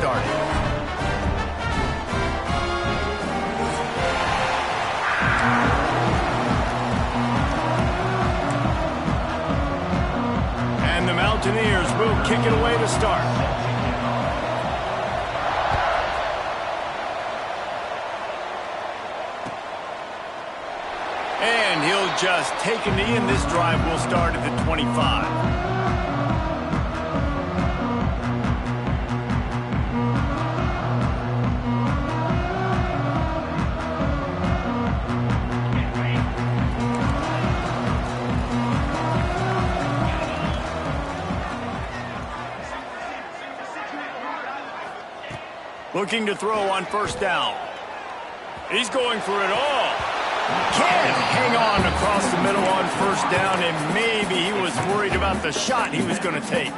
started. And the Mountaineers will kick it away to start. And he'll just take a knee, and this drive will start at the 25. Looking to throw on first down. He's going for it all. Can't hang on across the middle on first down, and maybe he was worried about the shot he was going to take.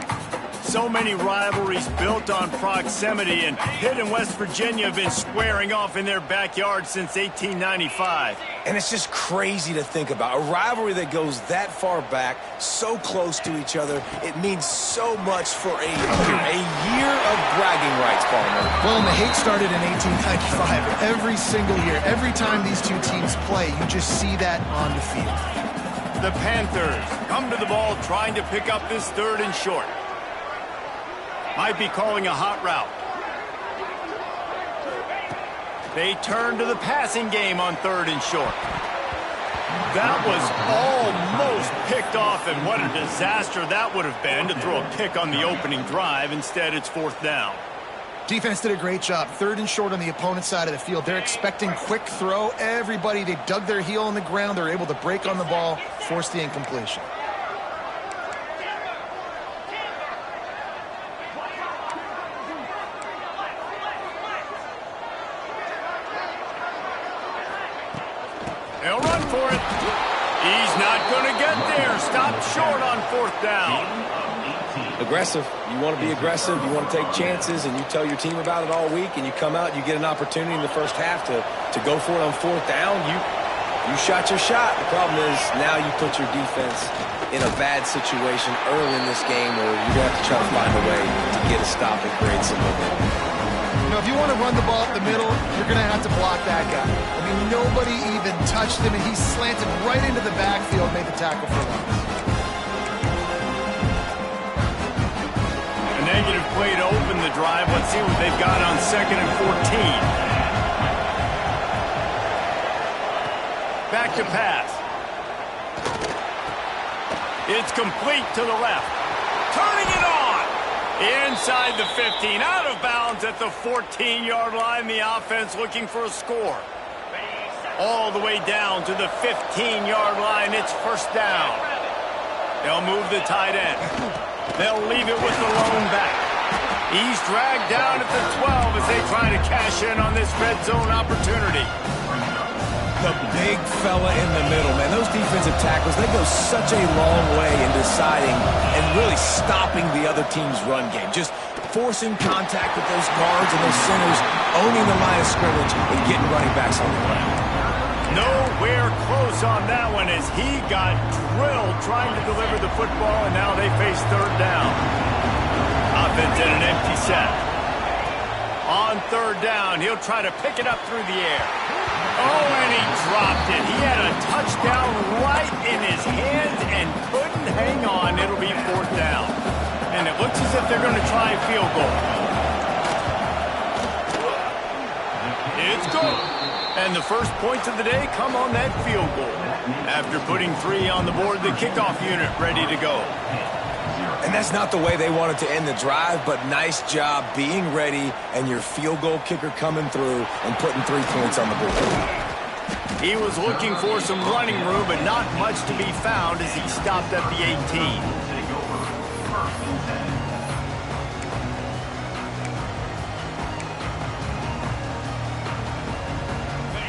So many rivalries built on proximity, and Pitt and West Virginia have been squaring off in their backyard since 1895. And it's just crazy to think about. A rivalry that goes that far back, so close to each other. It means so much for a year of bragging rights, Palmer. Well, and the hate started in 1895. Every single year, every time these two teams play, you just see that on the field. The Panthers come to the ball trying to pick up this third and short. Might be calling a hot route. They turn to the passing game on third and short. That was almost picked off, and what a disaster that would have been to throw a pick on the opening drive. Instead, it's fourth down. Defense did a great job. Third and short on the opponent's side of the field. They're expecting quick throw. Everybody, they dug their heel on the ground. They're able to break on the ball, force the incompletion. They'll run for it. He's not going to get there. Stopped short on fourth down. Aggressive. You want to be aggressive. You want to take chances, and you tell your team about it all week, and you come out, you get an opportunity in the first half to go for it on fourth down. You shot your shot. The problem is now you put your defense in a bad situation early in this game where you're going to have to try to find a way to get a stop and create some momentum. You know, if you want to run the ball up the middle, you're going to have to block that guy. I mean, nobody even touched him, and he slanted right into the backfield, made the tackle for loss. A negative play to open the drive. Let's see what they've got on 2nd and 14. Back to pass. It's complete to the left. Turning it on. Inside the 15, out of bounds at the 14-yard line. The offense looking for a score. All the way down to the 15-yard line. It's first down. They'll move the tight end. They'll leave it with the lone back. He's dragged down at the 12 as they try to cash in on this red zone opportunity. The big fella in the middle, man. Those defensive tackles, they go such a long way in deciding and really stopping the other team's run game. Just forcing contact with those guards and those centers, owning the line of scrimmage, and getting running backs on the ground. Nowhere close on that one as he got drilled trying to deliver the football, and now they face third down. Offense in an empty set. On third down, he'll try to pick it up through the air. Oh, and he dropped it. He had a touchdown right in his hands and couldn't hang on. It'll be fourth down. And it looks as if they're going to try a field goal. It's good. And the first points of the day come on that field goal. After putting 3 on the board, the kickoff unit ready to go. And that's not the way they wanted to end the drive, but nice job being ready and your field goal kicker coming through and putting 3 points on the board. He was looking for some running room, but not much to be found as he stopped at the 18.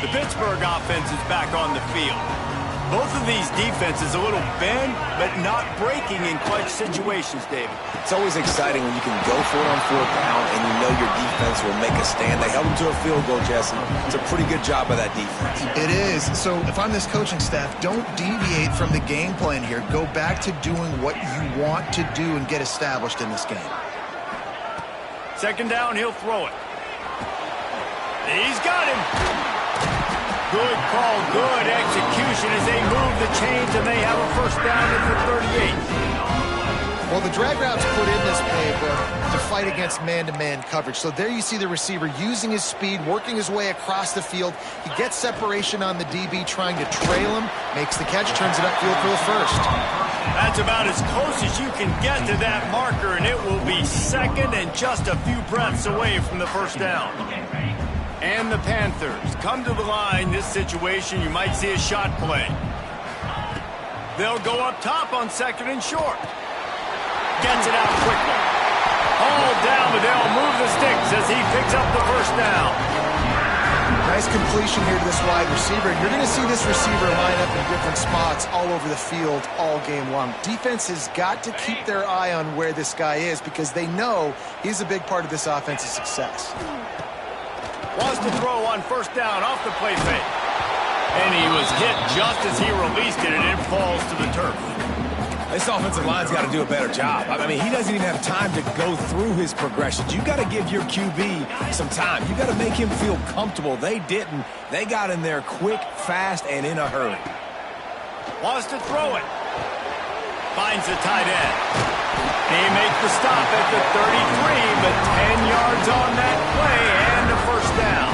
The Pittsburgh offense is back on the field. Both of these defenses a little bend, but not breaking in clutch situations, David. It's always exciting when you can go for it on fourth down and you know your defense will make a stand. They held them to a field goal, Jesse. It's a pretty good job by that defense. It is. So if I'm this coaching staff, don't deviate from the game plan here. Go back to doing what you want to do and get established in this game. Second down, he'll throw it. He's got him. Good call, good execution as they move the chains, and they have a first down at the 38. Well, the drag route's put in this playbook to fight against man-to-man coverage. So there you see the receiver using his speed, working his way across the field. He gets separation on the DB, trying to trail him, makes the catch, turns it upfield for the first. That's about as close as you can get to that marker, and it will be second and just a few breaths away from the first down. And the Panthers come to the line. This situation, you might see a shot play. They'll go up top on second and short. Gets it out quickly. All down, but they'll move the sticks as he picks up the first down. Nice completion here to this wide receiver. You're going to see this receiver line up in different spots all over the field all game long. Defense has got to keep their eye on where this guy is because they know he's a big part of this offense's success. Wants to throw on first down off the play fake. And he was hit just as he released it, and it falls to the turf. This offensive line's got to do a better job. I mean, he doesn't even have time to go through his progressions. You got to give your QB some time. You got to make him feel comfortable. They didn't. They got in there quick, fast, and in a hurry. Wants to throw it. Finds the tight end. He makes the stop at the 33, but 10 yards on that play and a first down.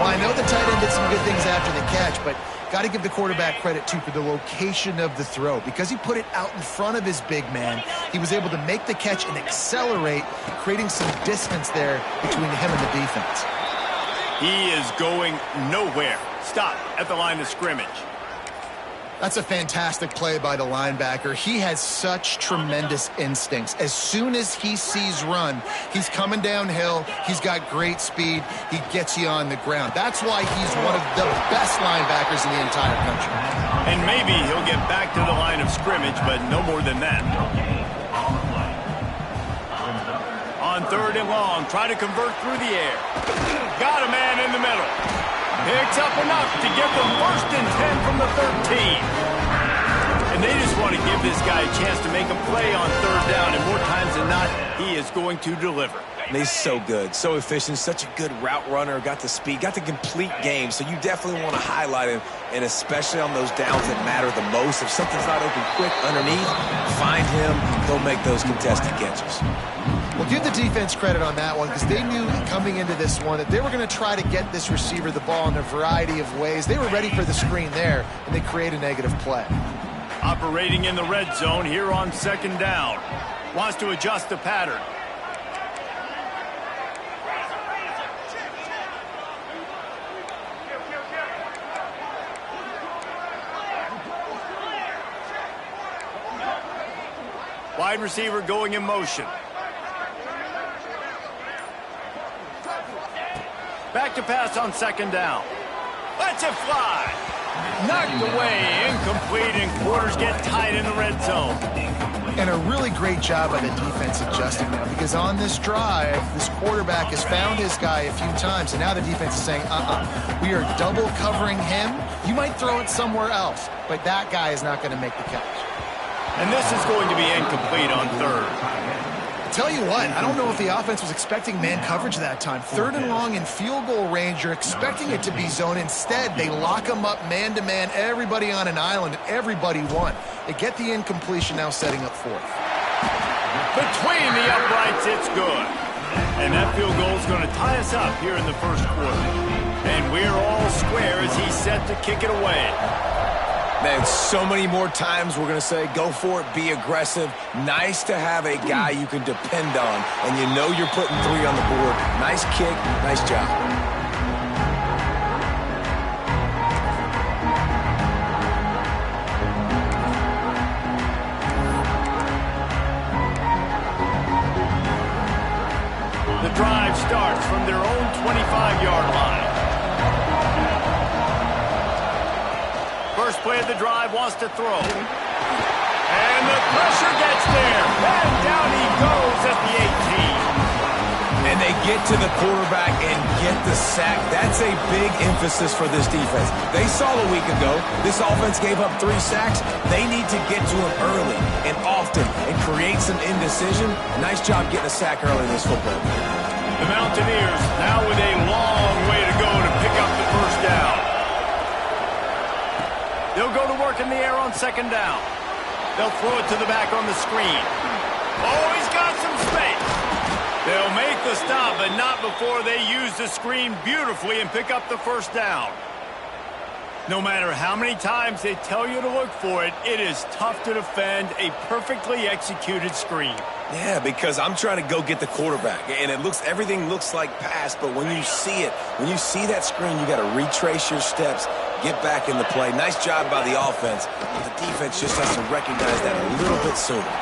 Well, I know the tight end did some good things after the catch, but got to give the quarterback credit, too, for the location of the throw. Because he put it out in front of his big man, he was able to make the catch and accelerate, creating some distance there between him and the defense. He is going nowhere. Stop at the line of scrimmage. That's a fantastic play by the linebacker. He has such tremendous instincts. As soon as he sees run, he's coming downhill. He's got great speed. He gets you on the ground. That's why he's one of the best linebackers in the entire country. And maybe he'll get back to the line of scrimmage, but no more than that. On third and long, try to convert through the air. Got a man in the middle. Picks up enough to give them first and 10 from the 13. And they just want to give this guy a chance to make a play on third down, and more times than not, he is going to deliver. And he's so good, so efficient, such a good route runner, got the speed, got the complete game, so you definitely want to highlight him, and especially on those downs that matter the most. If something's not open quick underneath, find him, he'll make those contested catches. Well, give the defense credit on that one because they knew coming into this one that they were going to try to get this receiver the ball in a variety of ways. They were ready for the screen there, and they create a negative play. Operating in the red zone here on second down. Wants to adjust the pattern. Wide receiver going in motion. Back to pass on second down. Lets it fly. Knocked away, incomplete, and quarters get tight in the red zone. And a really great job by the defense adjusting now because on this drive, this quarterback has found his guy a few times, and now the defense is saying, we are double covering him. You might throw it somewhere else, but that guy is not going to make the catch. And this is going to be incomplete on third. Tell you what, I don't know if the offense was expecting man coverage that time. Third and long in field goal range, you're expecting it to be zone. Instead, they lock them up man-to-man, everybody on an island, everybody won. They get the incompletion now setting up fourth. Between the uprights, it's good. And that field goal is going to tie us up here in the first quarter. And we're all square as he's set to kick it away. Man, so many more times we're going to say, go for it, be aggressive. Nice to have a guy you can depend on, and you know you're putting 3 on the board. Nice kick, nice job. The drive starts from their own 25-yard line. First play of the drive, wants to throw. And the pressure gets there. And down he goes at the 18. And they They get to the quarterback and get the sack. That's a big emphasis for this defense. They saw a week ago this offense gave up 3 sacks. They need to get to him early and often and create some indecision. Nice job getting a sack early in this football game. The Mountaineers now with a long way to go to pick up the first down. They'll go to work in the air on second down. They'll throw it to the back on the screen. Oh, he's got some space. They'll make the stop, but not before they use the screen beautifully and pick up the first down. No matter how many times they tell you to look for it, it is tough to defend a perfectly executed screen. Yeah, because I'm trying to go get the quarterback, and everything looks like pass, but when you see it, when you see that screen, you got to retrace your steps, get back in the play. Nice job by the offense, but the defense just has to recognize that a little bit sooner.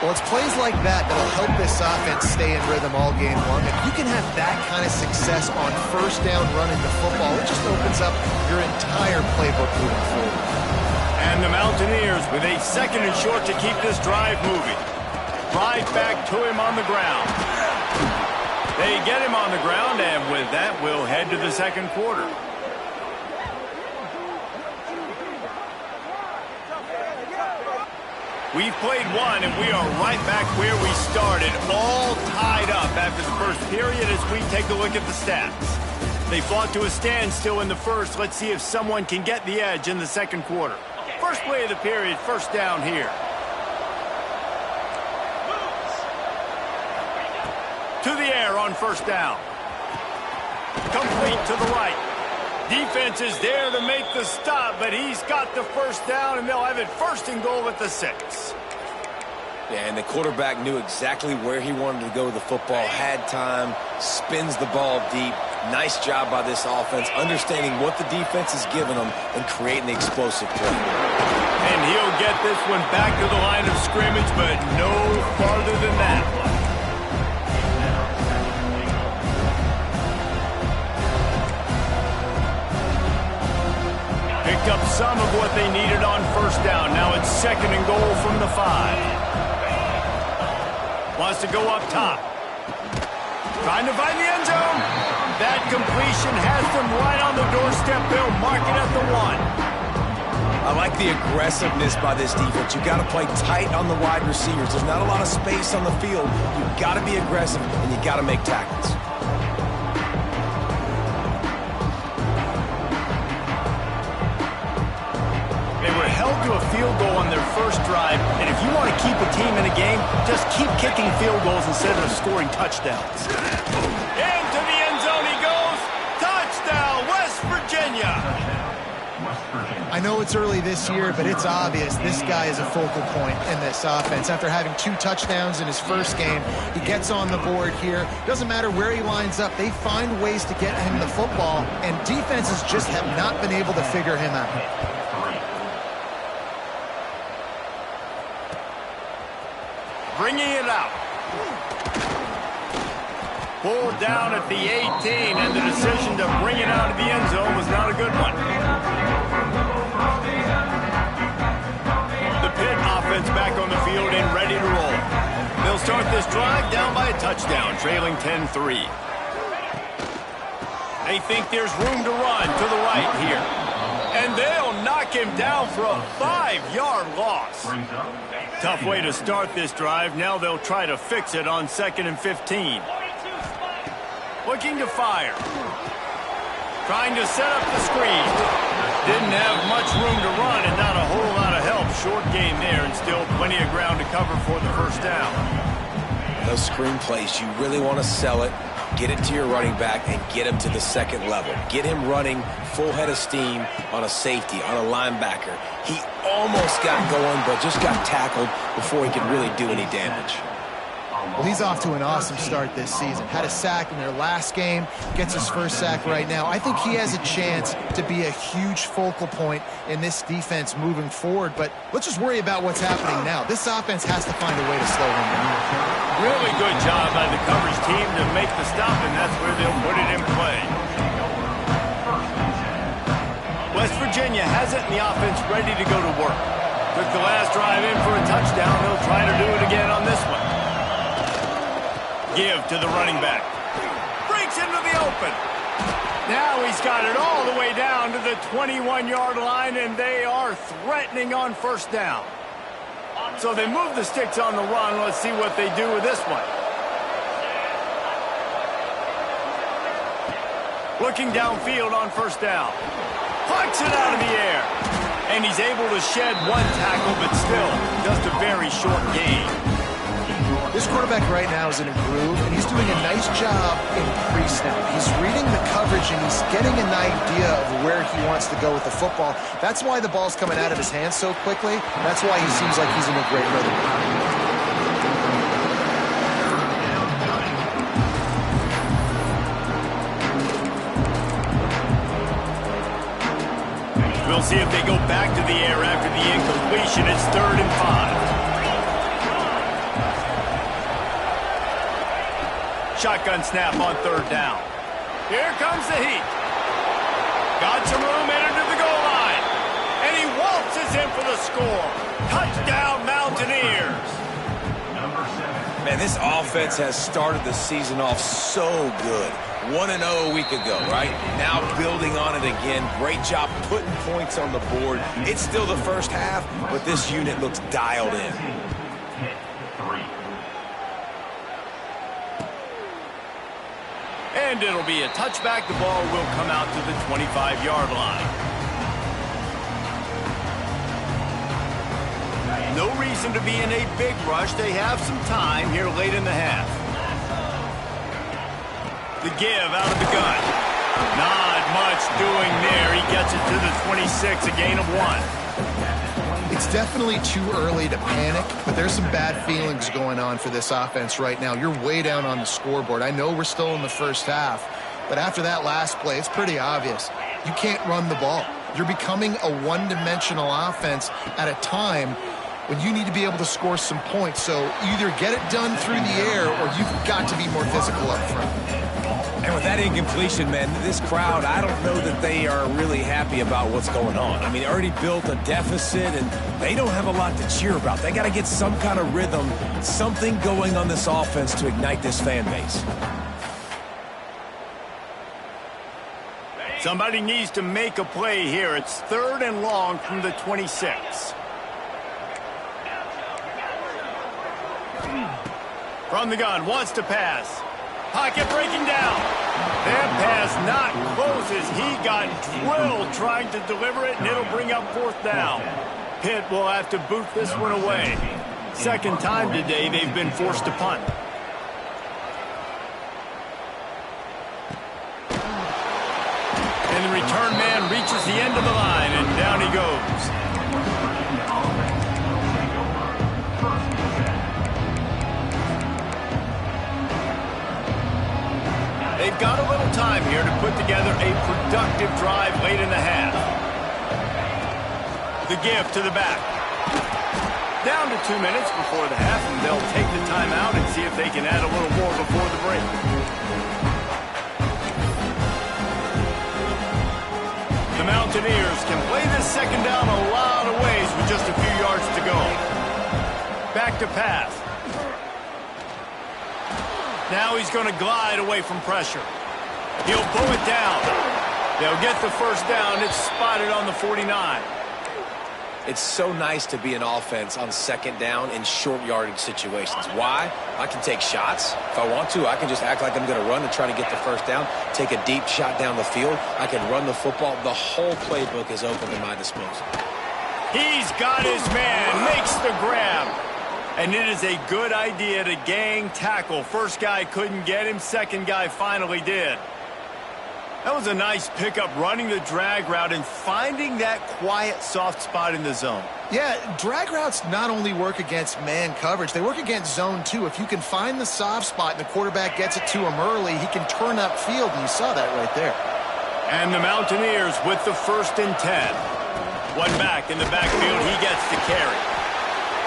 Well, it's plays like that that'll help this offense stay in rhythm all game long. If you can have that kind of success on first down running the football, it just opens up your entire playbook moving forward. And the Mountaineers with a second and short to keep this drive moving. Right back to him on the ground. They get him on the ground, and with that, we'll head to the second quarter. We've played one, and we are right back where we started, all tied up after the first period as we take a look at the stats. They fought to a standstill in the first. Let's see if someone can get the edge in the second quarter. First play of the period, first down here. To the air on first down. Complete to the right. Defense is there to make the stop, but he's got the first down, and they'll have it first and goal at the 6. Yeah, and the quarterback knew exactly where he wanted to go with the football, had time, spins the ball deep. Nice job by this offense, understanding what the defense is giving them and creating the explosive play. And he'll get this one back to the line of scrimmage, but no farther than that. Picked up some of what they needed on first down. Now it's second and goal from the 5. Wants to go up top. Trying to find the end zone. That completion has them right on the doorstep. They'll mark it at the 1. I like the aggressiveness by this defense. You got to play tight on the wide receivers. There's not a lot of space on the field. You got to be aggressive, and you got to make tackles. To a field goal on their first drive, and if you want to keep a team in a game, just keep kicking field goals instead of scoring touchdowns. Into the end zone he goes. Touchdown, West Virginia. I know it's early this year, but it's obvious this guy is a focal point in this offense. After having 2 touchdowns in his first game, he gets on the board here. Doesn't matter where he lines up, they find ways to get him the football, and defenses just have not been able to figure him out. Bringing it out. Pulled down at the 18, and the decision to bring it out of the end zone was not a good one. The Pitt offense back on the field and ready to roll. They'll start this drive down by a touchdown, trailing 10-3. They think there's room to run to the right here. And they'll knock him down for a 5-yard loss. Tough way to start this drive. Now they'll try to fix it on 2nd and 15. Looking to fire. Trying to set up the screen. Didn't have much room to run and not a whole lot of help. Short game there and still plenty of ground to cover for the first down. Those screen plays, you really want to sell it. Get it to your running back and get him to the second level. Get him running full head of steam on a safety, on a linebacker. He almost got going, but just got tackled before he could really do any damage. Well, he's off to an awesome start this season. Had a sack in their last game, gets his first sack right now. I think he has a chance to be a huge focal point in this defense moving forward, but let's just worry about what's happening now. This offense has to find a way to slow him down. Really good job by the coverage team to make the stop, and that's where they'll put it in play. West Virginia has it, and the offense ready to go to work. Took the last drive in for a touchdown. They'll try to do it again on this one. Give to the running back. gets into the open. Now he's got it all the way down to the 21-yard line, and they are threatening on first down. So they move the sticks on the run. Let's see what they do with this one. Looking downfield on first down. Plucks it out of the air. And he's able to shed one tackle, but still just a very short gain. This quarterback right now is in a groove, and he's doing a nice job in pre-snap. He's reading the coverage, and he's getting an idea of where he wants to go with the football. That's why the ball's coming out of his hands so quickly. That's why he seems like he's in a great rhythm. We'll see if they go back to the air after the incompletion. It's 3rd and 5. Shotgun snap on 3rd down. Here comes the heat. Got some room, entered to the goal line. And he waltzes in for the score. Touchdown, Mountaineers. Man, this offense has started the season off so good. 1-0 a week ago, right? Now building on it again. Great job putting points on the board. It's still the first half, but this unit looks dialed in. And it'll be a touchback. The ball will come out to the 25-yard line. No reason to be in a big rush. They have some time here late in the half. The give out of the gun. Not much doing there. He gets it to the 26, a gain of 1. It's definitely too early to panic, but there's some bad feelings going on for this offense right now. You're way down on the scoreboard. I know we're still in the first half, but after that last play, it's pretty obvious. You can't run the ball. You're becoming a one-dimensional offense at a time when you need to be able to score some points. So either get it done through the air or you've got to be more physical up front. And with that incompletion, man, this crowd, I don't know that they are really happy about what's going on. I mean, they already built a deficit, and they don't have a lot to cheer about. They got to get some kind of rhythm, something going on this offense to ignite this fan base. Somebody needs to make a play here. It's 3rd and long from the 26. From the gun, wants to pass. Pocket breaking down. That pass not close as he got drilled trying to deliver it, and it'll bring up 4th down. Pitt will have to boot this one away. Second time today they've been forced to punt. And the return man reaches the end of the line, and down he goes. They've got a little time here to put together a productive drive late in the half. The give to the back. Down to 2 minutes before the half, and they'll take the timeout and see if they can add a little more before the break. The Mountaineers can play this second down a lot of ways with just a few yards to go. Back to pass. Now he's going to glide away from pressure. He'll pull it down. They'll get the first down. It's spotted on the 49. It's so nice to be an offense on second down in short yardage situations. Why? I can take shots. If I want to, I can just act like I'm going to run and try to get the first down, take a deep shot down the field. I can run the football. The whole playbook is open to my disposal. He's got his man, makes the grab. And it is a good idea to gang tackle. First guy couldn't get him, second guy finally did. That was a nice pickup, running the drag route and finding that quiet, soft spot in the zone. Yeah, drag routes not only work against man coverage, they work against zone too. If you can find the soft spot and the quarterback gets it to him early, he can turn upfield, and you saw that right there. And the Mountaineers with the 1st and 10. One back in the backfield, he gets the carry.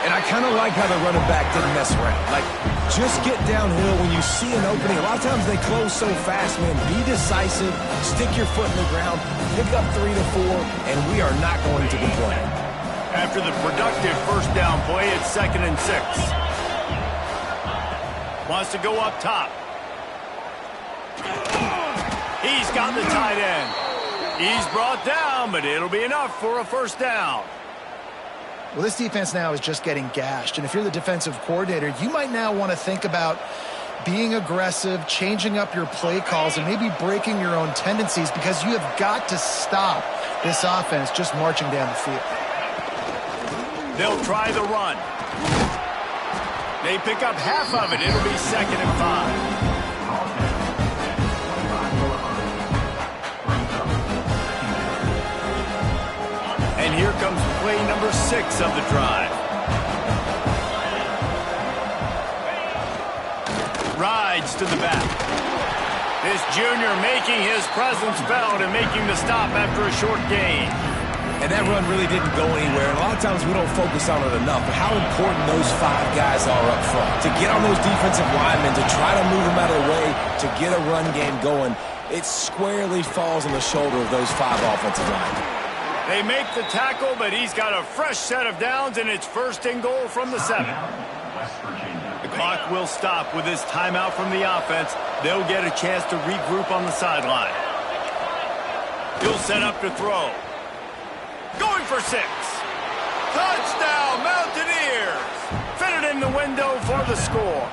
And I kind of like how the running back didn't mess around. Like, just get downhill when you see an opening. A lot of times they close so fast, man. Be decisive, stick your foot in the ground, pick up 3 to 4, and we are not going to complain. After the productive first down play, it's 2nd and 6. Wants to go up top. out the tight end. He's brought down, but it'll be enough for a first down. Well, this defense now is just getting gashed. And if you're the defensive coordinator, you might now want to think about being aggressive, changing up your play calls, and maybe breaking your own tendencies, because you have got to stop this offense just marching down the field. They'll try the run. They pick up half of it. It'll be 2nd and 5. And here comes play number 6 of the drive. Rides to the back. This junior making his presence felt and making the stop after a short gain. And that run really didn't go anywhere. And a lot of times we don't focus on it enough, but how important those 5 guys are up front. To get on those defensive linemen, to try to move them out of the way, to get a run game going, it squarely falls on the shoulder of those 5 offensive linemen. They make the tackle, but he's got a fresh set of downs, and it's 1st and goal from the 7. The clock will stop with this timeout from the offense. They'll get a chance to regroup on the sideline. He'll set up to throw. Going for 6. Touchdown, Mountaineers! Fitted in the window for the score.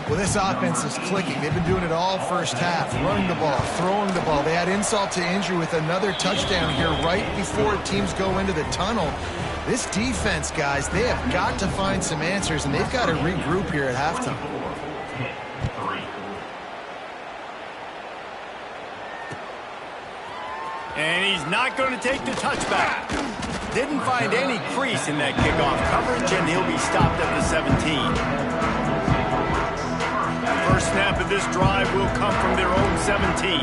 Well, this offense is clicking. They've been doing it all first half, running the ball, throwing the ball. They had insult to injury with another touchdown here right before teams go into the tunnel. This defense, guys, they have got to find some answers, and they've got to regroup here at halftime. And he's not going to take the touchback. Didn't find any crease in that kickoff coverage, and he'll be stopped at the 17. First snap of this drive will come from their own 17.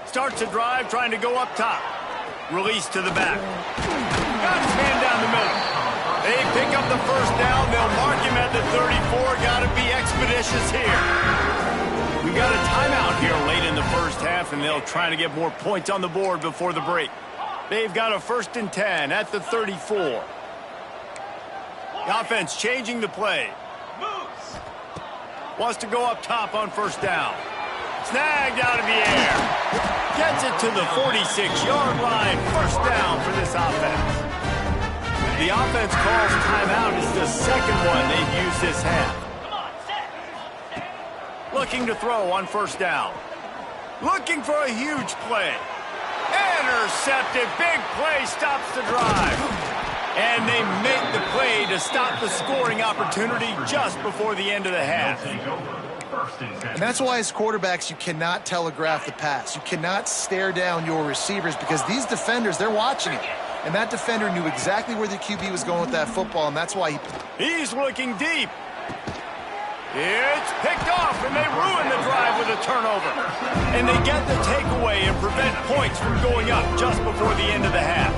Starts a drive trying to go up top. Release to the back. Got his man down the middle. They pick up the first down. They'll mark him at the 34. Got to be expeditious here. We got a timeout here late in the first half, and they'll try to get more points on the board before the break. They've got a 1st and 10 at the 34. The offense changing the play. Wants to go up top on first down. Snagged out of the air. Gets it to the 46-yard line. First down for this offense. The offense calls timeout. It's the second one they've used this half. Looking to throw on first down. Looking for a huge play. Intercepted. Big play stops the drive. And they make the play to stop the scoring opportunity just before the end of the half. And that's why as quarterbacks you cannot telegraph the pass. You cannot stare down your receivers, because these defenders, they're watching it. And that defender knew exactly where the QB was going with that football, and that's why he's looking deep. It's picked off, and they ruin the drive with a turnover. And they get the takeaway and prevent points from going up just before the end of the half.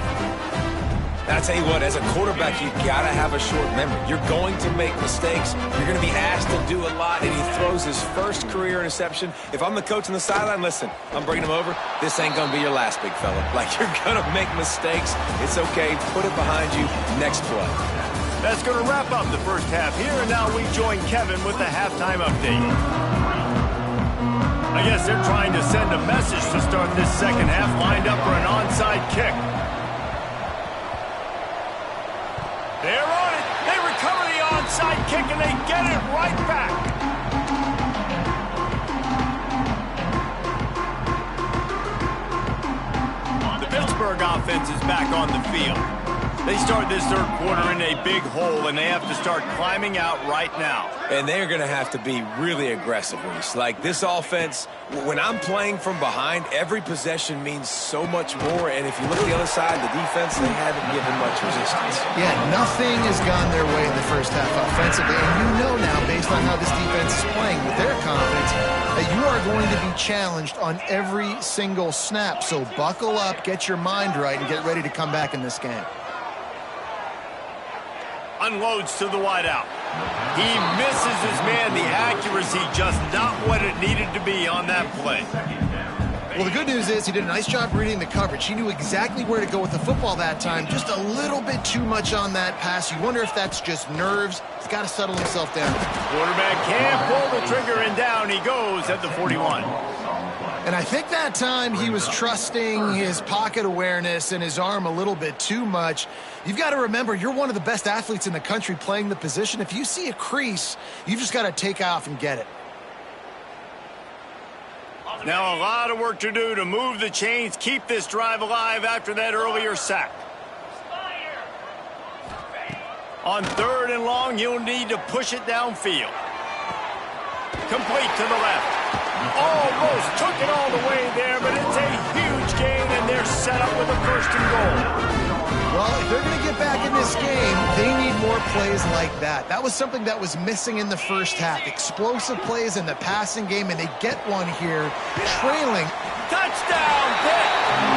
I tell you what, as a quarterback, you've got to have a short memory. You're going to make mistakes. You're going to be asked to do a lot, and he throws his first career interception. If I'm the coach on the sideline, listen, I'm bringing him over. This ain't going to be your last, big fella. Like, you're going to make mistakes. It's okay. Put it behind you. Next play. That's going to wrap up the first half here, and now we join Kevin with the halftime update. I guess they're trying to send a message to start this second half, lined up for an onside kick. They're on it. They recover the onside kick, and they get it right back. The Pittsburgh offense is back on the field. They start this third quarter in a big hole, and they have to start climbing out right now. And they're going to have to be really aggressive, Reese. Like, this offense, when I'm playing from behind, every possession means so much more. And if you look at the other side, the defense, they haven't given much resistance. Yeah, nothing has gone their way in the first half offensively. And you know now, based on how this defense is playing with their confidence, that you are going to be challenged on every single snap. So buckle up, get your mind right, and get ready to come back in this game. Unloads to the wideout. He misses his man. The accuracy just not what it needed to be on that play. Well, the good news is he did a nice job reading the coverage. He knew exactly where to go with the football that time. Just a little bit too much on that pass. You wonder if that's just nerves. He's got to settle himself down. Quarterback can't pull the trigger, and down he goes at the 41. And I think that time he was trusting his pocket awareness and his arm a little bit too much. You've got to remember, you're one of the best athletes in the country playing the position. If you see a crease, you've just got to take off and get it. Now a lot of work to do to move the chains, keep this drive alive after that earlier sack. On 3rd and long, you'll need to push it downfield. Complete to the left. Almost took it all the way there, but it's a huge gain, and they're set up with a 1st and goal. Well, if they're going to get back in this game, they need more plays like that. That was something that was missing in the first half. Explosive plays in the passing game, and they get one here, trailing. Touchdown, Pitt!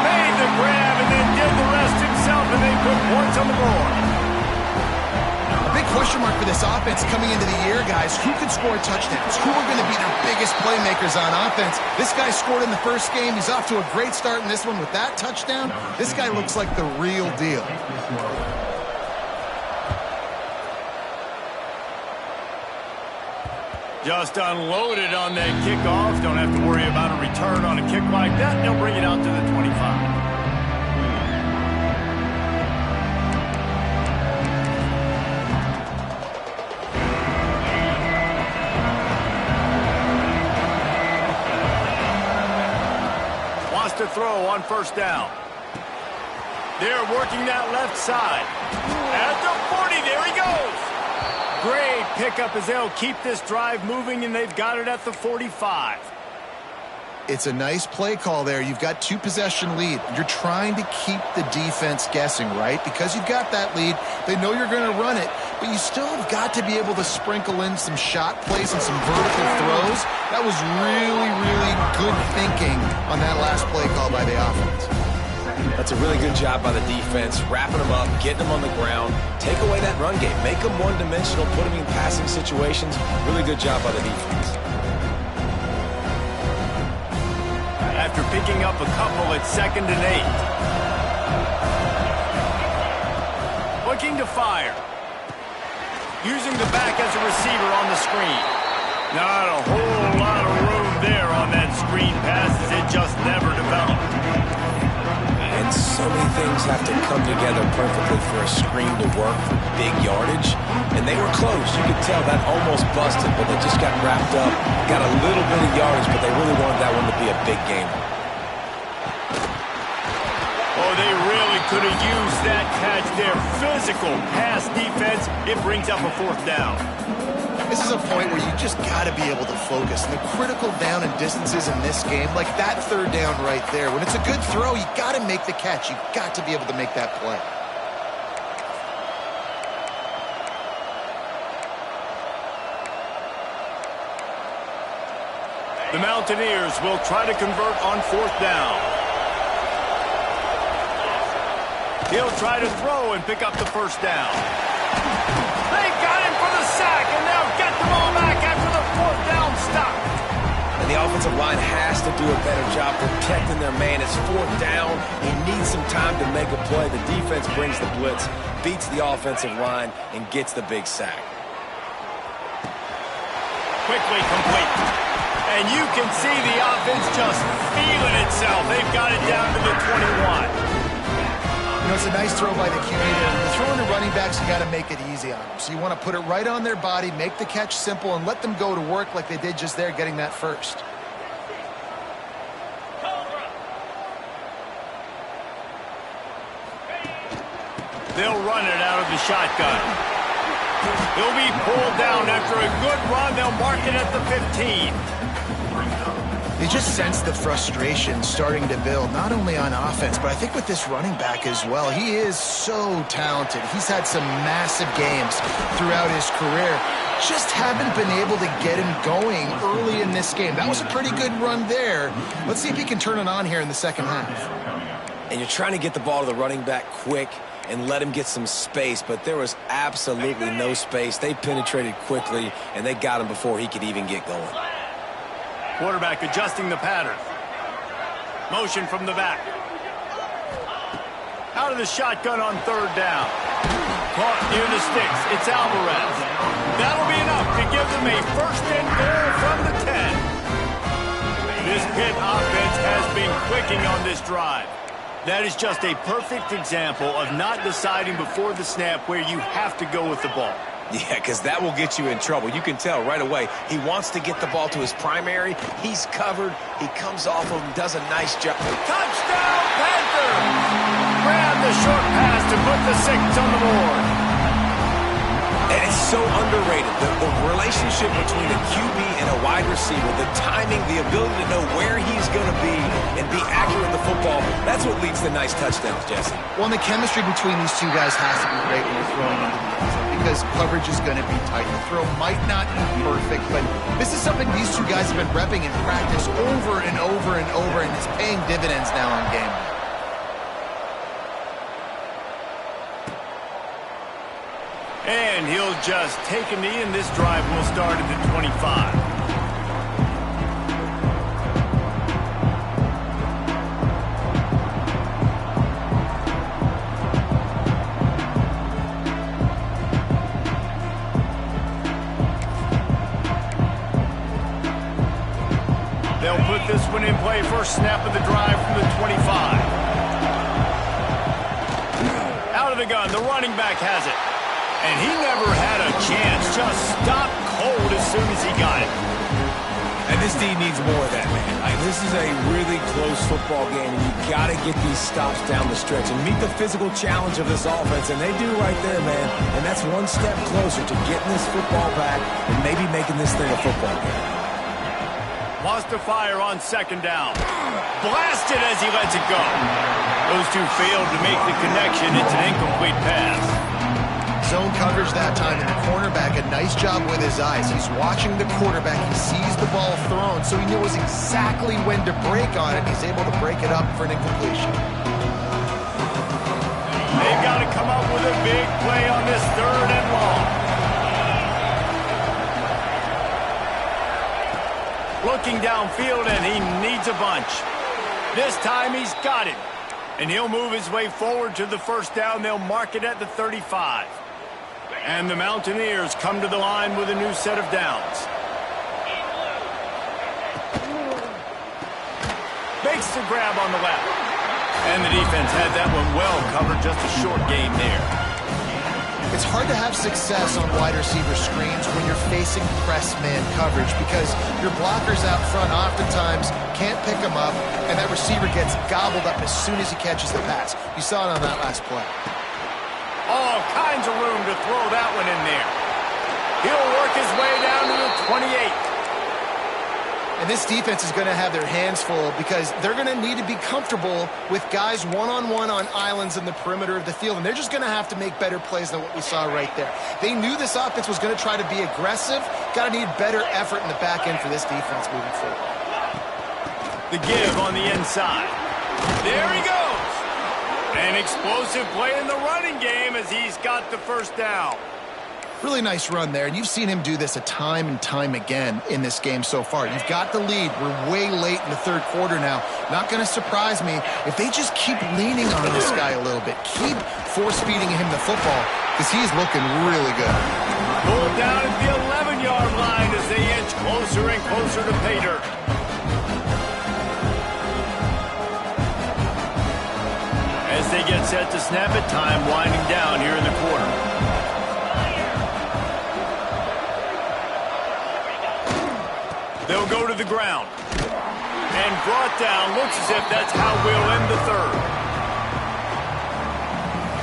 Made the grab and then did the rest himself, and they put points on the board. A big question mark for this offense coming into the year, guys. Who could score touchdowns? Who are going to be their biggest playmakers on offense? This guy scored in the first game. He's off to a great start in this one with that touchdown. This guy looks like the real deal. Just unloaded on that kickoff. Don't have to worry about a return on a kick like that. They'll bring it out to the 25. To throw on 1st down. They're working that left side. At the 40, there he goes. Great pickup as they'll keep this drive moving, and they've got it at the 45. It's a nice play call there. You've got 2-possession lead. You're trying to keep the defense guessing, right? Because you've got that lead. They know you're going to run it, but you still have got to be able to sprinkle in some shot plays and some vertical throws. That was really, really good thinking on that last play call by the offense. That's a really good job by the defense, wrapping them up, getting them on the ground, take away that run game, make them one-dimensional, put them in passing situations. Really good job by the defense. After picking up a couple at 2nd and 8. Looking to fire. Using the back as a receiver on the screen. Not a whole lot of room there on that screen pass as it just never developed. And so many things have to come together perfectly for a screen to work for big yardage. And they were close. You could tell that almost busted, but they just got wrapped up. Got a little bit of yardage, but they really wanted that one to be a big game. Oh, they really could have used that catch there. Physical pass defense. It brings up a 4th down. This is a point where you just got to be able to focus. And the critical down and distances in this game, like that 3rd down right there, when it's a good throw, you got to make the catch. You got to be able to make that play. The Mountaineers will try to convert on 4th down. He'll try to throw and pick up the 1st down. They got him for the sack, and they'll get the ball back after the 4th down stop. And the offensive line has to do a better job protecting their man. It's 4th down. He needs some time to make a play. The defense brings the blitz, beats the offensive line, and gets the big sack. Quickly complete. And you can see the offense just feeling itself. They've got it down to the 21. You know, it's a nice throw by the QB there. When you're throwing to running backs, you got to make it easy on them. So you want to put it right on their body, make the catch simple, and let them go to work like they did just there, getting that first. They'll run it out of the shotgun. He'll be pulled down after a good run. They'll mark it at the 15. You just sense the frustration starting to build, not only on offense, but I think with this running back as well. He is so talented. He's had some massive games throughout his career. Just haven't been able to get him going early in this game. That was a pretty good run there. Let's see if he can turn it on here in the 2nd half. And you're trying to get the ball to the running back quick and let him get some space, but there was absolutely no space. They penetrated quickly, and they got him before he could even get going. Quarterback adjusting the pattern. Motion from the back. Out of the shotgun on third down. Caught near the sticks. It's Alvarez. That'll be enough to give them a first and goal from the 10. This Pitt offense has been clicking on this drive. That is just a perfect example of not deciding before the snap where you have to go with the ball. Yeah, because that will get you in trouble. You can tell right away he wants to get the ball to his primary. He's covered. He comes off of him, does a nice job. Touchdown, Panthers! Grab the short pass to put the 6 on the board. And it's so underrated. The relationship between a QB and a wide receiver, the timing, the ability to know where he's going to be and be accurate with the football, that's what leads to nice touchdowns, Jesse. Well, and the chemistry between these two guys has to be great when you're throwing into the end zone because coverage is going to be tight. The throw might not be perfect, but this is something these two guys have been repping in practice over and over and over, and it's paying dividends now on game day. And he'll just take a knee, and this drive will start at the 25. They'll put this one in play. First snap of the drive from the 25. Out of the gun, the running back has it. And he never had a chance. Just stopped cold as soon as he got it. And this team needs more of that, man. This is a really close football game, and you've got to get these stops down the stretch and meet the physical challenge of this offense, and they do right there, man. And that's one step closer to getting this football back and maybe making this thing a football game. Wants to fire on second down. Blasted as he lets it go. Those two failed to make the connection. It's an incomplete pass. Zone coverage that time, and the cornerback, a nice job with his eyes. He's watching the quarterback. He sees the ball thrown, so he knows exactly when to break on it. He's able to break it up for an incompletion. They've got to come up with a big play on this third and long. Looking downfield, and he needs a bunch. This time he's got it. And he'll move his way forward to the first down. They'll mark it at the 35. And the Mountaineers come to the line with a new set of downs. Makes the grab on the left. And the defense had that one well covered. Just a short game there. It's hard to have success on wide receiver screens when you're facing press man coverage because your blockers out front oftentimes can't pick them up, and that receiver gets gobbled up as soon as he catches the pass. You saw it on that last play. All kinds of room to throw that one in there. He'll work his way down to the 28. And this defense is going to have their hands full because they're going to need to be comfortable with guys one-on-one on islands in the perimeter of the field, and they're just going to have to make better plays than what we saw right there. They knew this offense was going to try to be aggressive. Got to need better effort in the back end for this defense moving forward. The give on the inside. There he goes. An explosive play in the running game as he's got the first down. Really nice run there, and you've seen him do this a time and time again in this game so far. You've got the lead. We're way late in the third quarter now. Not going to surprise me if they just keep leaning on this guy a little bit. Keep force-feeding him the football because he's looking really good. Pulled down at the 11-yard line as they inch closer and closer to pay dirt. As they get set to snap it, time winding down here in the quarter. They'll go to the ground. And brought down. Looks as if that's how we'll end the third.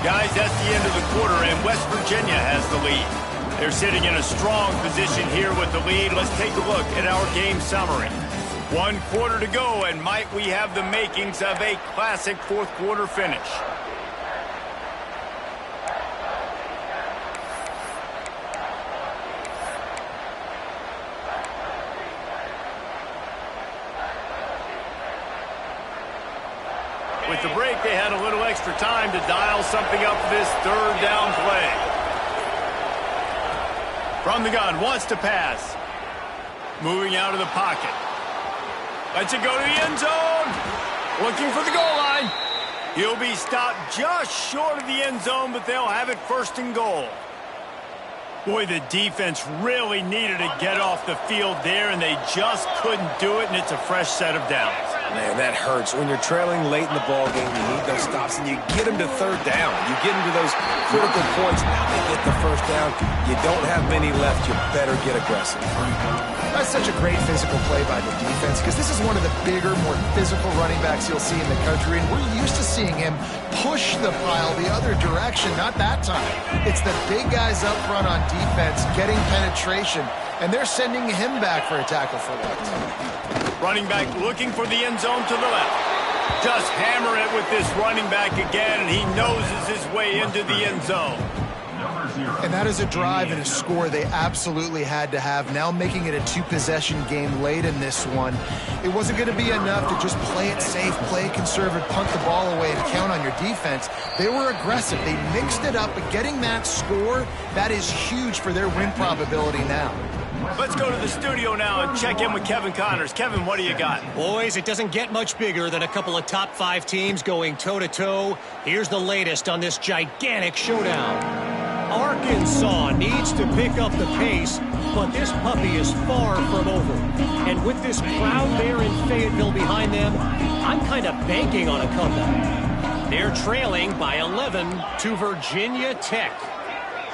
Guys, that's the end of the quarter, and West Virginia has the lead. They're sitting in a strong position here with the lead. Let's take a look at our game summary. 1 quarter to go, and might we have the makings of a classic fourth quarter finish. With the break, they had a little extra time to dial something up for this third down play. From the gun, wants to pass. Moving out of the pocket. Lets it go to the end zone. Looking for the goal line. He'll be stopped just short of the end zone, but they'll have it 1st and goal. Boy, the defense really needed to get off the field there, and they just couldn't do it, and it's a fresh set of downs. Man, that hurts. When you're trailing late in the ball game, you need those stops, and you get them to 3rd down. You get them to those critical points. Now they get the 1st down. You don't have many left. You better get aggressive. That's such a great physical play by the defense because this is one of the bigger, more physical running backs you'll see in the country, and we're used to seeing him push the pile the other direction. Not that time. It's the big guys up front on defense getting penetration, and they're sending him back for a tackle for loss. Running back looking for the end zone to the left. Just hammer it with this running back again, and he noses his way into the end zone. And that is a drive and a score they absolutely had to have. Now making it a 2-possession game late in this one. It wasn't going to be enough to just play it safe, play it conservative, punt the ball away, and count on your defense. They were aggressive. They mixed it up, but getting that score, that is huge for their win probability now. Let's go to the studio now and check in with Kevin Connors. Kevin, what do you got? Boys, it doesn't get much bigger than a couple of top 5 teams going toe-to-toe. Here's the latest on this gigantic showdown. Arkansas needs to pick up the pace, but this puppy is far from over. And with this crowd there in Fayetteville behind them, I'm kind of banking on a comeback. They're trailing by 11 to Virginia Tech.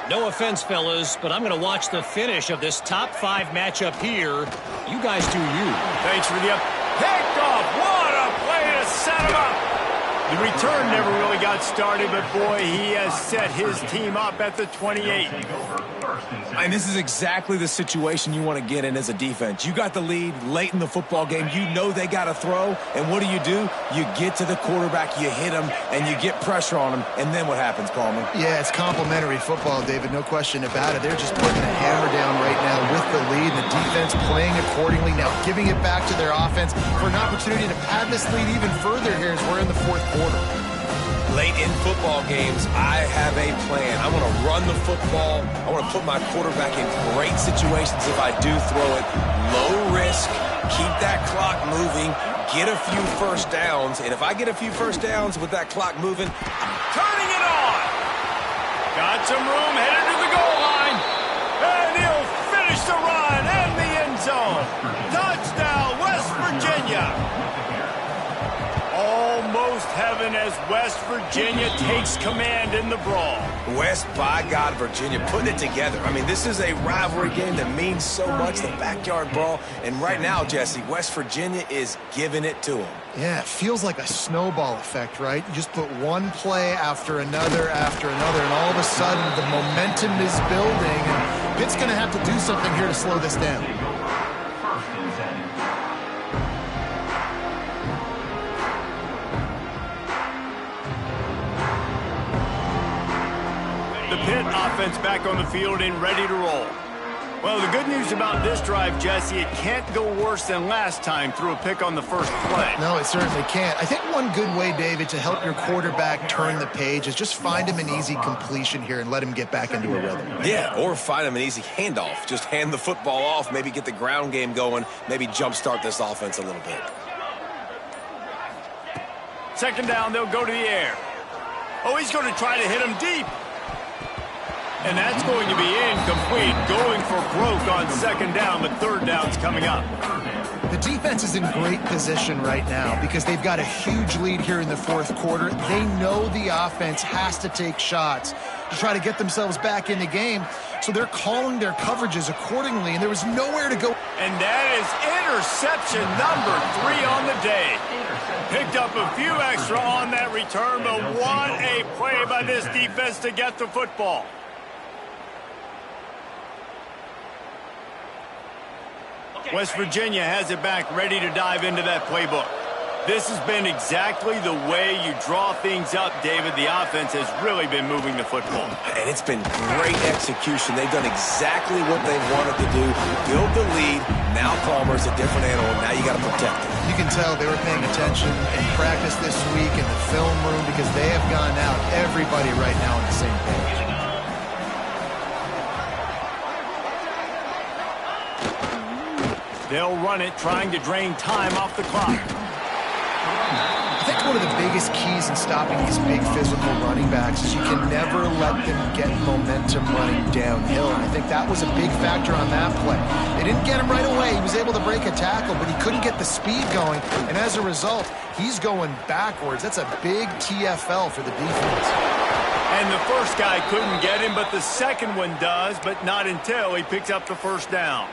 No offense, fellas, but I'm going to watch the finish of this top 5 matchup here. You guys do you. Thanks for the picked off. What a play to set him up. The return never really got started, but boy, he has set his team up at the 28. And this is exactly the situation you want to get in as a defense. You got the lead late in the football game. You know they got to throw. And what do? You get to the quarterback, you hit him, and you get pressure on him. And then what happens, Palmer? Yeah, it's complimentary football, David. No question about it. They're just putting the hammer down right now with the lead. And the defense playing accordingly. Now giving it back to their offense for an opportunity to pad this lead even further here as we're in the 4th quarter. Late in football games, I have a plan. I want to run the football. I want to put my quarterback in great situations if I do throw it. Low risk, keep that clock moving, get a few 1st downs. And if I get a few 1st downs with that clock moving, turning it on. Got some room, headed to the goal line. And he'll finish the run in the end zone. Touchdown, West Virginia. Almost heaven as West Virginia takes command in the brawl. West, by God, Virginia, putting it together. I mean, this is a rivalry game that means so much, the backyard brawl. And right now, Jesse, West Virginia is giving it to them. Yeah, it feels like a snowball effect, right? You just put one play after another, and all of a sudden the momentum is building. And Pitt's going to have to do something here to slow this down. The Pitt offense back on the field and ready to roll. Well, the good news about this drive, Jesse, it can't go worse than last time through a pick on the first play. No, it certainly can't. I think one good way, David, to help your quarterback turn the page is just find him an easy completion here and let him get back into a rhythm. Yeah, or find him an easy handoff. Just hand the football off, maybe get the ground game going, maybe jumpstart this offense a little bit. 2nd down, they'll go to the air. Oh, he's going to try to hit him deep. And that's going to be incomplete, going for broke on 2nd down, but 3rd down's coming up. The defense is in great position right now because they've got a huge lead here in the 4th quarter. They know the offense has to take shots to try to get themselves back in the game, so they're calling their coverages accordingly, and there was nowhere to go. And that is interception number 3 on the day. Picked up a few extra on that return, but what a play by this defense to get the football. West Virginia has it back, ready to dive into that playbook. This has been exactly the way you draw things up, David. The offense has really been moving the football. And it's been great execution. They've done exactly what they wanted to do. Build the lead. Now Palmer's a different animal. Now you got to protect him. You can tell they were paying attention in practice this week in the film room because they have gone out, everybody right now on the same page. They'll run it, trying to drain time off the clock. one of the biggest keys in stopping these big physical running backs is you can never let them get momentum running downhill. And I think that was a big factor on that play. They didn't get him right away. He was able to break a tackle, but he couldn't get the speed going. And as a result, he's going backwards. That's a big TFL for the defense. And the first guy couldn't get him, but the second one does, but not until he picks up the first down.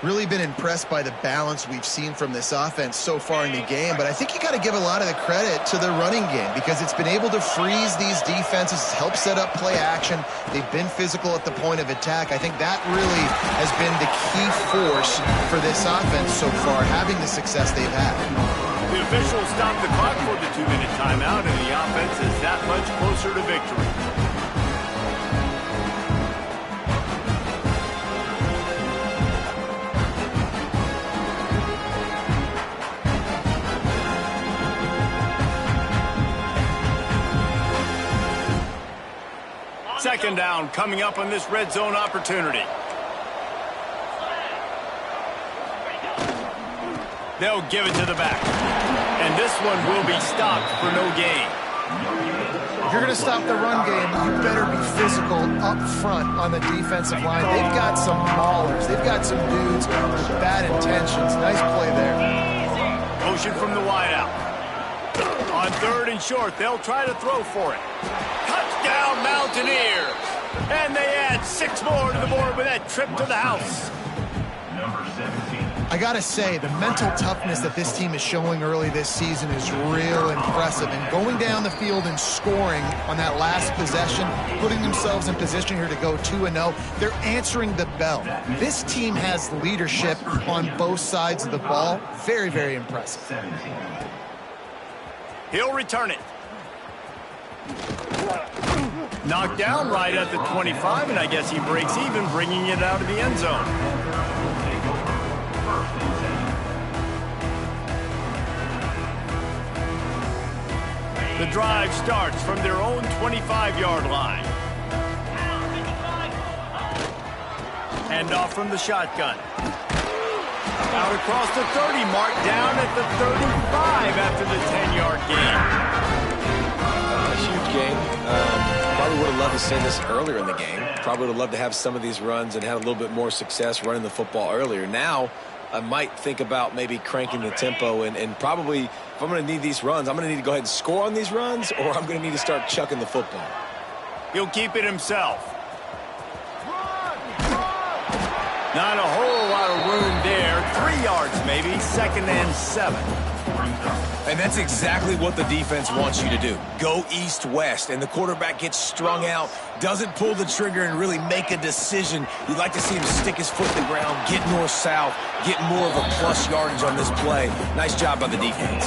Really been impressed by the balance we've seen from this offense so far in the game, but I think you got to give a lot of the credit to the running game because it's been able to freeze these defenses, help set up play action. They've been physical at the point of attack. I think that really has been the key force for this offense so far, having the success they've had. The officials stopped the clock for the 2-minute timeout, and the offense is that much closer to victory. Second down coming up on this red zone opportunity. They'll give it to the back. And this one will be stopped for no gain. If you're going to stop the run game, you better be physical up front on the defensive line. They've got some maulers. They've got some dudes with bad intentions. Nice play there. Motion from the wideout. On third and short, they'll try to throw for it. Touchdown, Mountaineers! And they add 6 more to the board with that trip to the house. I gotta say, the mental toughness that this team is showing early this season is real impressive. And going down the field and scoring on that last possession, putting themselves in position here to go 2-0, they're answering the bell. This team has leadership on both sides of the ball. Very, very impressive. He'll return it. Knocked down right at the 25, and I guess he breaks even, bringing it out of the end zone. The drive starts from their own 25-yard line. Hand off from the shotgun. Out across the 30, marked down at the 35 after the 10-yard gain. Huge game. Probably would have loved to see this earlier in the game. Probably would have loved to have some of these runs and had a little bit more success running the football earlier. Now, I might think about maybe cranking the tempo and probably, if I'm going to need these runs, I'm going to need to go ahead and score on these runs, or I'm going to need to start chucking the football. He'll keep it himself. Not a whole lot of room there. 3 yards maybe, 2nd and 7. And that's exactly what the defense wants you to do. Go east-west, and the quarterback gets strung out, doesn't pull the trigger and really make a decision. You'd like to see him stick his foot in the ground, get north-south, get more of a plus yardage on this play. Nice job by the defense.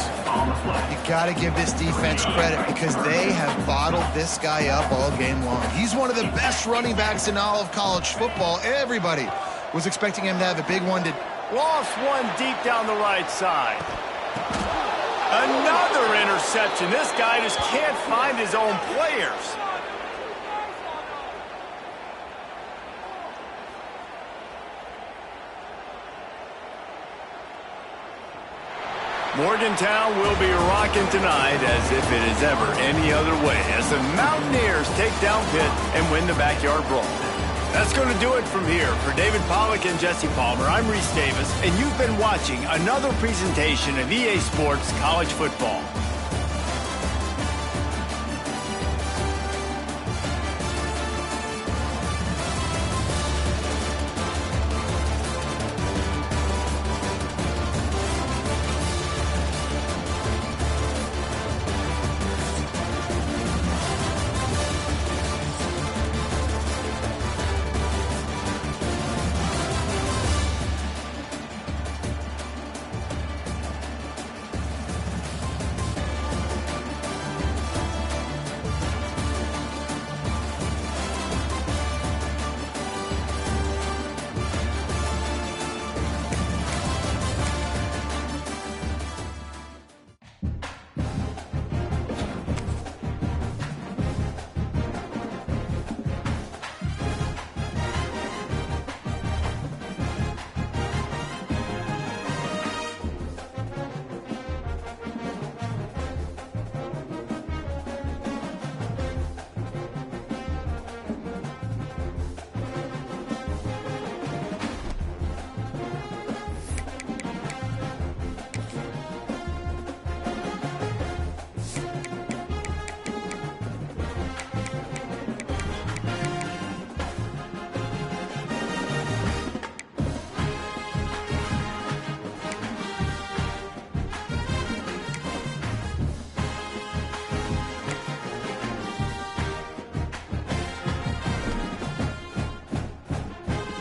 You got to give this defense credit because they have bottled this guy up all game long. He's one of the best running backs in all of college football. Everybody was expecting him to have a big one. Lost one deep down the right side. Another interception. This guy just can't find his own players. Morgantown will be rocking tonight as if it is ever any other way as the Mountaineers take down Pitt and win the backyard brawl. That's going to do it from here. For David Pollack and Jesse Palmer, I'm Reese Davis, and you've been watching another presentation of EA Sports College Football.